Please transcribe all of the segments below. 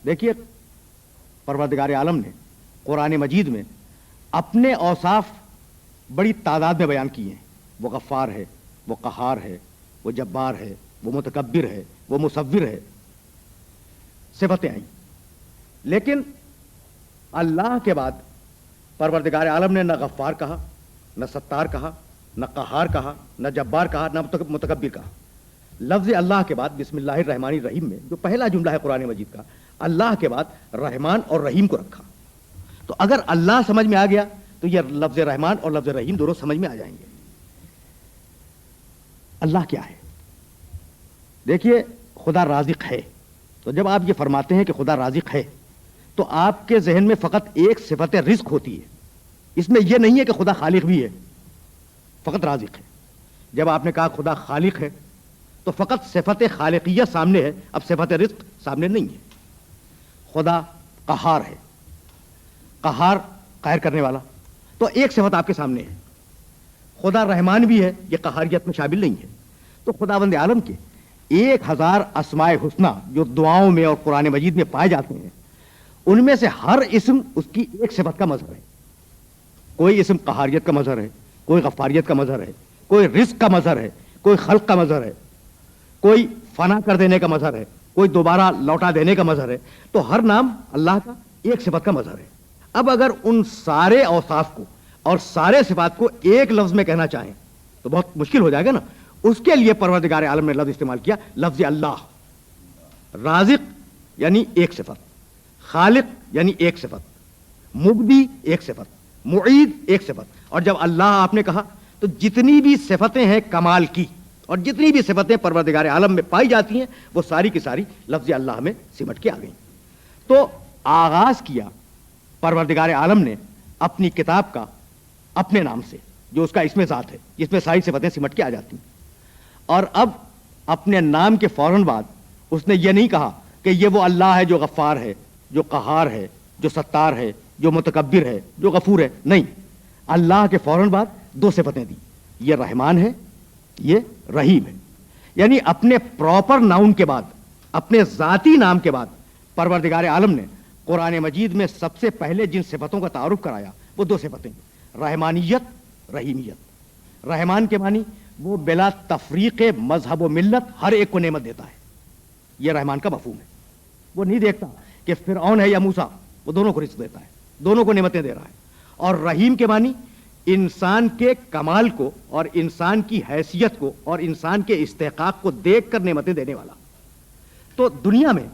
دیکھیے پروردگار عالم نے قرآن مجید میں اپنے اوصاف بڑی تعداد میں بیان کیے ہیں. وہ غفار ہے، وہ قہار ہے، وہ جبار ہے، وہ متکبر ہے، وہ مصور ہے، صفتیں آئیں. لیکن اللہ کے بعد پروردگار عالم نے نہ غفار کہا، نہ ستار کہا، نہ قہار کہا، نہ جبار کہا، نہ متکبر کہا. لفظ اللہ کے بعد بسم اللہ الرحمن الرحیم میں جو پہلا جملہ ہے قرآن مجید کا، اللہ کے بعد رحمان اور رحیم کو رکھا. تو اگر اللہ سمجھ میں آ گیا تو یہ لفظ رحمان اور لفظ رحیم دونوں سمجھ میں آ جائیں گے. اللہ کیا ہے؟ دیکھیے خدا رازق ہے. تو جب آپ یہ فرماتے ہیں کہ خدا رازق ہے تو آپ کے ذہن میں فقط ایک صفت رزق ہوتی ہے. اس میں یہ نہیں ہے کہ خدا خالق بھی ہے، فقط رازق ہے. جب آپ نے کہا خدا خالق ہے تو فقط صفت خالقیت سامنے ہے، اب صفت رزق سامنے نہیں ہے. خدا قہار ہے، قہار قہر کرنے والا، تو ایک صفت آپ کے سامنے ہے. خدا رحمان بھی ہے، یہ قہاریت میں شامل نہیں ہے. تو خداوند عالم کے 1000 اسماء حسنہ جو دعاؤں میں اور قرآن مجید میں پائے جاتے ہیں، ان میں سے ہر اسم اس کی ایک صفت کا مظہر ہے. کوئی اسم قہاریت کا مظہر ہے، کوئی غفاریت کا مظہر ہے، کوئی رزق کا مظہر ہے، کوئی خلق کا مظہر ہے، کوئی فنا کر دینے کا مظہر ہے، کوئی دوبارہ لوٹا دینے کا مظہر ہے. تو ہر نام اللہ کا ایک صفت کا مظہر ہے. اب اگر ان سارے اوصاف کو اور سارے صفات کو ایک لفظ میں کہنا چاہیں تو بہت مشکل ہو جائے گا نا. اس کے لیے پروردگار عالم نے لفظ استعمال کیا، لفظ اللہ. رازق یعنی ایک صفت، خالق یعنی ایک صفت، مبدی ایک صفت، معید ایک صفت. اور جب اللہ آپ نے کہا تو جتنی بھی صفتیں ہیں کمال کی اور جتنی بھی صفتیں پروردگار عالم میں پائی جاتی ہیں وہ ساری کی ساری لفظ اللہ میں سمٹ کے آ گئیں. تو آغاز کیا پروردگار عالم نے اپنی کتاب کا اپنے نام سے جو اس کا اسم ذات ہے، جس میں ساری صفتیں سمٹ کے آ جاتی ہیں. اور اب اپنے نام کے فوراً بعد اس نے یہ نہیں کہا کہ یہ وہ اللہ ہے جو غفار ہے، جو قہار ہے، جو ستار ہے، جو متکبر ہے، جو غفور ہے. نہیں، اللہ کے فوراً بعد 2 صفتیں دی، یہ رحمان ہے، یہ رحیم ہے. یعنی اپنے پراپر ناؤن کے بعد، اپنے ذاتی نام کے بعد پروردگار عالم نے قرآن مجید میں سب سے پہلے جن صفتوں کا تعارف کرایا وہ 2 صفتیں، رحمانیت، رحیمیت. رحمان کے معنی وہ بلا تفریق مذہب و ملت ہر ایک کو نعمت دیتا ہے. یہ رحمان کا مفہوم ہے. وہ نہیں دیکھتا کہ فرعون ہے یا موسیٰ، وہ دونوں کو رزق دیتا ہے، دونوں کو نعمتیں دے رہا ہے. اور رحیم کے معنی انسان کے کمال کو اور انسان کی حیثیت کو اور انسان کے استحقاق کو دیکھ کر نعمتیں دینے والا. تو دنیا میں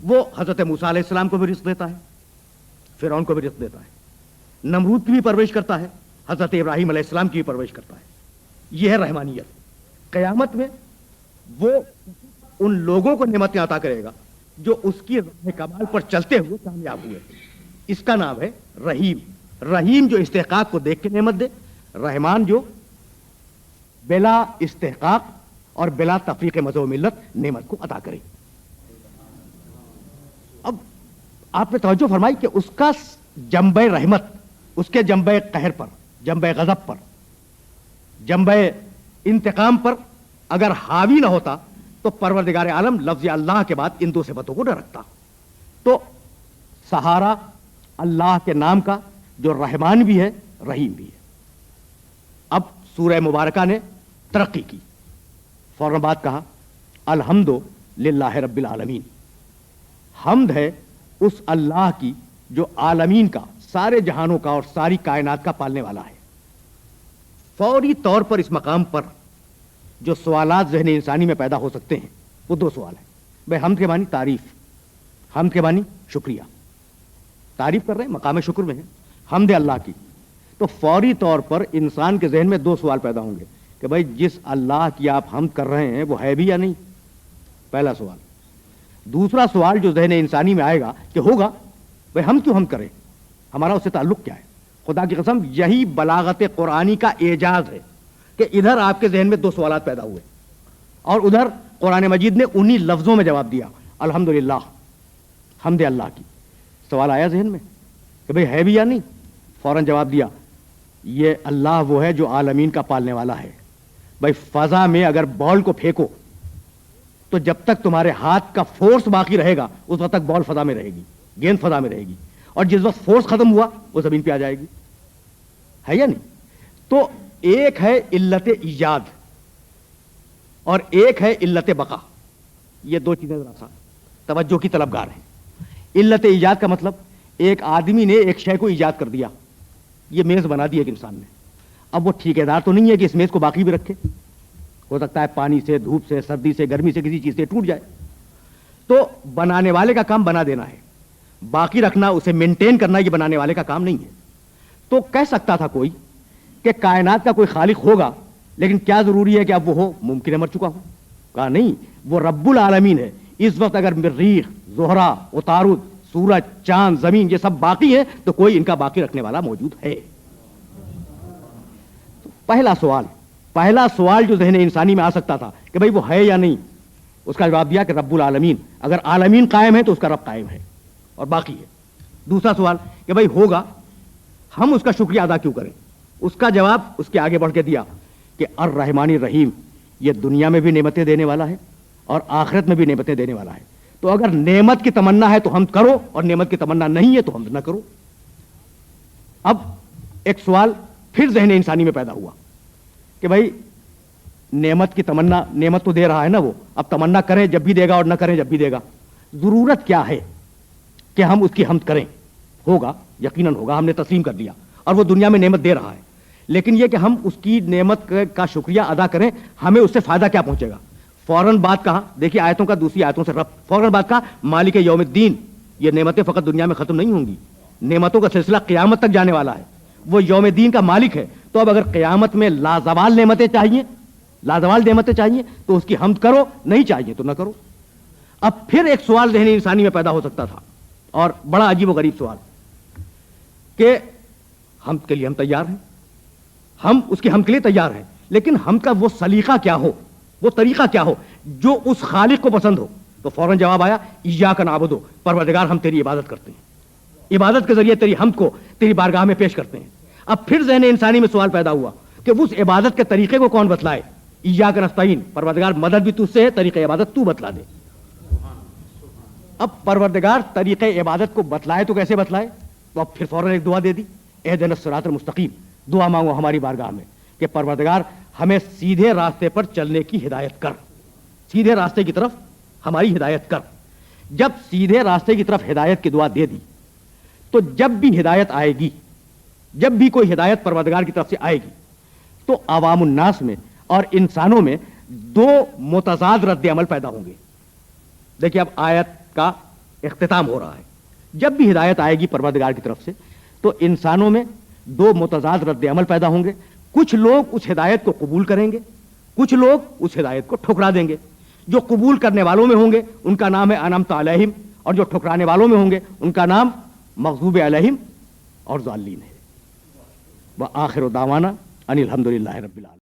وہ حضرت موسیٰ علیہ السلام کو بھی رزق دیتا ہے، فرعون کو بھی رزق دیتا ہے، نمرود کی بھی پرورش کرتا ہے، حضرت ابراہیم علیہ السلام کی بھی پرورش کرتا ہے. یہ ہے رحمانیت. قیامت میں وہ ان لوگوں کو نعمتیں عطا کرے گا جو اس کی راہ کمال پر چلتے ہوئے کامیاب ہوئے. اس کا نام ہے رحیم. رحیم جو استحقاق کو دیکھ کے نعمت دے، رحمان جو بلا استحقاق اور بلا تفریق مذہب و ملت نعمت کو عطا کرے. اب آپ نے توجہ فرمائی کہ اس کا جنبہ رحمت اس کے جنبہ قہر پر، جنبہ غضب پر، جنبہ انتقام پر اگر حاوی نہ ہوتا تو پروردگار عالم لفظ اللہ کے بعد ان 2 صفتوں کو نہ رکھتا. تو سہارا اللہ کے نام کا جو رحمان بھی ہے، رحیم بھی ہے. اب سورہ مبارکہ نے ترقی کی، فوراً بعد کہا الحمد للہ رب العالمین. حمد ہے اس اللہ کی جو عالمین کا، سارے جہانوں کا اور ساری کائنات کا پالنے والا ہے. فوری طور پر اس مقام پر جو سوالات ذہن انسانی میں پیدا ہو سکتے ہیں وہ 2 سوال ہیں. بھائی حمد کے معنی تعریف، حمد کے معنی شکریہ. تعریف کر رہے ہیں، مقام شکر میں ہے، حمد اللہ کی. تو فوری طور پر انسان کے ذہن میں 2 سوال پیدا ہوں گے کہ بھائی جس اللہ کی آپ حمد کر رہے ہیں وہ ہے بھی یا نہیں، پہلا سوال. دوسرا سوال جو ذہن انسانی میں آئے گا کہ ہوگا بھائی ہم کیوں حمد کریں، ہمارا اس سے تعلق کیا ہے. خدا کی قسم یہی بلاغت قرآنی کا اعجاز ہے کہ ادھر آپ کے ذہن میں 2 سوالات پیدا ہوئے اور ادھر قرآن مجید نے انہی لفظوں میں جواب دیا الحمدللہ، حمد اللہ کی. سوال آیا ذہن میں کہ بھئی ہے بھی یا نہیں، فوراً جواب دیا یہ اللہ وہ ہے جو عالمین کا پالنے والا ہے. بھائی فضا میں اگر بال کو پھینکو تو جب تک تمہارے ہاتھ کا فورس باقی رہے گا اس وقت تک بال فضا میں رہے گی، گیند فضا میں رہے گی، اور جس وقت فورس ختم ہوا وہ زمین پہ آ جائے گی، ہے یا نہیں؟ تو ایک ہے علت ایجاد اور ایک ہے علت بقا. یہ دو چیزیں ذرا سا توجہ کی طلبگار ہیں. علت ایجاد کا مطلب ایک آدمی نے ایک شے کو ایجاد کر دیا، یہ میز بنا دی ایک انسان نے. اب وہ ٹھیکیدار تو نہیں ہے کہ اس میز کو باقی بھی رکھے، ہو سکتا ہے پانی سے، دھوپ سے، سردی سے، گرمی سے، کسی چیز سے ٹوٹ جائے. تو بنانے والے کا کام بنا دینا ہے، باقی رکھنا، اسے مینٹین کرنا یہ بنانے والے کا کام نہیں ہے. تو کہہ سکتا تھا کوئی کہ کائنات کا کوئی خالق ہوگا، لیکن کیا ضروری ہے کہ اب وہ ہو؟ ممکن ہے مر چکا ہو. کہا نہیں، وہ رب العالمین ہے. اس وقت اگر مریخ، زہرہ، عطارد، سورج، چاند، زمین یہ سب باقی ہیں تو کوئی ان کا باقی رکھنے والا موجود ہے. پہلا سوال جو ذہن انسانی میں آ سکتا تھا کہ بھئی وہ ہے یا نہیں، اس کا جواب دیا کہ رب العالمین. اگر عالمین قائم ہے تو اس کا رب قائم ہے اور باقی ہے. دوسرا سوال کہ بھئی ہوگا، ہم اس کا شکریہ ادا کیوں کریں؟ اس کا جواب اس کے آگے بڑھ کے دیا کہ الرحمن الرحیم، یہ دنیا میں بھی نعمتیں دینے والا ہے اور آخرت میں بھی نعمتیں دینے والا ہے. تو اگر نعمت کی تمنا ہے تو ہم کرو، اور نعمت کی تمنا نہیں ہے تو ہم نہ کرو. اب ایک سوال پھر ذہن انسانی میں پیدا ہوا کہ بھائی نعمت کی تمنا، نعمت تو دے رہا ہے نا وہ، اب تمنا کریں جب بھی دے گا اور نہ کریں جب بھی دے گا. ضرورت کیا ہے کہ ہم اس کی حمد کریں؟ ہوگا، یقیناً ہوگا، ہم نے تسلیم کر دیا، اور وہ دنیا میں نعمت دے رہا ہے. لیکن یہ کہ ہم اس کی نعمت کا شکریہ ادا کریں، ہمیں اس سے فائدہ کیا پہنچے گا؟ فوراً بات کہا، دیکھیے آیتوں کا دوسری آیتوں سے ربط، فوراً بات کہا مالک یوم الدین. یہ نعمتیں فقط دنیا میں ختم نہیں ہوں گی، نعمتوں کا سلسلہ قیامت تک جانے والا ہے. وہ یوم الدین کا مالک ہے. تو اب اگر قیامت میں لازوال نعمتیں چاہیے تو اس کی حمد کرو، نہیں چاہیے تو نہ کرو. اب پھر ایک سوال ذہن انسانی میں پیدا ہو سکتا تھا، اور بڑا عجیب و غریب سوال، کہ حمد کے لیے ہم تیار ہیں، ہم اس کی حمد کے لیے تیار ہیں، لیکن حمد کا وہ سلیقہ کیا ہو، وہ طریقہ کیا ہو جو اس خالق کو پسند ہو. تو فوراً جواب آیا ایاک نعبد، پروردگار ہم تیری عبادت کرتے ہیں، عبادت کے ذریعے تیری حمد کو تیری بارگاہ میں پیش کرتے ہیں. اب پھر ذہن انسانی میں سوال پیدا ہوا کہ اس عبادت کے طریقے کو کون بتلائے؟ ایاک نستعین، پروردگار مدد بھی تجھ سے ہے، طریقہ عبادت تو بتلا دے. اب پروردگار طریقہ عبادت کو بتلائے تو کیسے بتلائے؟ تو اب پھر فوراً ایک دعا دے دی، اہدنا الصراط المستقیم. دعا مانگو ہماری بارگاہ میں کہ پروردگار ہمیں سیدھے راستے پر چلنے کی ہدایت کر، سیدھے راستے کی طرف ہماری ہدایت کر. جب سیدھے راستے کی طرف ہدایت کی دعا دے دی تو جب بھی ہدایت آئے گی، جب بھی کوئی ہدایت پروردگار کی طرف سے آئے گی تو عوام الناس میں اور انسانوں میں دو متضاد رد عمل پیدا ہوں گے. دیکھیے اب آیت کا اختتام ہو رہا ہے. جب بھی ہدایت آئے گی پروردگار کی طرف سے تو انسانوں میں دو متضاد رد عمل پیدا ہوں گے. کچھ لوگ اس ہدایت کو قبول کریں گے، کچھ لوگ اس ہدایت کو ٹھکرا دیں گے. جو قبول کرنے والوں میں ہوں گے ان کا نام ہے انعمت علیہم، اور جو ٹھکرانے والوں میں ہوں گے ان کا نام مغضوب علیہم اور ضالین ہے. وآخر دعوانا ان الحمد للہ رب العالمین.